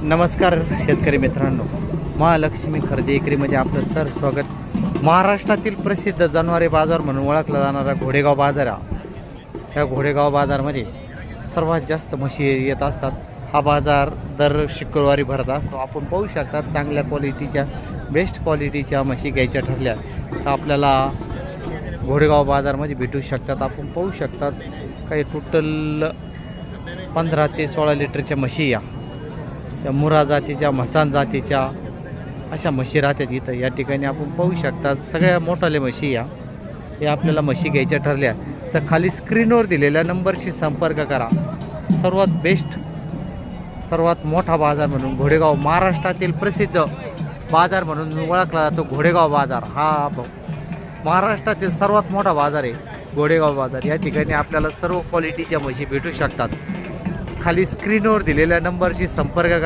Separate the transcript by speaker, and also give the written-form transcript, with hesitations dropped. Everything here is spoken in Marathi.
Speaker 1: नमस्कार शेतकरी मित्रांनो, महालक्ष्मी खरेदी विक्रीमध्ये आपलं सर स्वागत। महाराष्ट्रातील प्रसिद्ध जनावरे बाजार म्हणून ओळखला जाणारा घोडेगाव बाजार ह्या घोडेगाव बाजारमध्ये सर्वात जास्त म्हशी येत असतात। हा बाजार दर शुक्रवारी भरत असतो। आपण पाहू शकता चांगल्या क्वालिटीच्या बेस्ट क्वालिटीच्या म्हशी घ्यायच्या ठरल्या तर आपल्याला घोडेगाव बाजारमध्ये भेटू शकतात। आपण पाहू शकतात काही टोटल 15 ते 16 लिटरच्या म्हशी या मुरा जातीच्या म्हसान जातीच्या अशा म्हशी राहतात इथं। या ठिकाणी आपण पाहू शकता सगळ्या मोठाले म्हशी हे आपल्याला म्हशी घ्यायच्या ठरल्या तर खाली स्क्रीनवर दिलेल्या नंबरशी संपर्क करा। सर्वात बेस्ट सर्वात मोठा बाजार म्हणून घोडेगाव महाराष्ट्रातील प्रसिद्ध बाजार म्हणून ओळखला जातो। घोडेगाव बाजार हा महाराष्ट्रातील सर्वात मोठा बाजार आहे घोडेगाव बाजार। या ठिकाणी आपल्याला सर्व क्वालिटीच्या म्हशी भेटू शकतात। खाली स्क्रीनवर दिलेल्या नंबरशी संपर्क करा।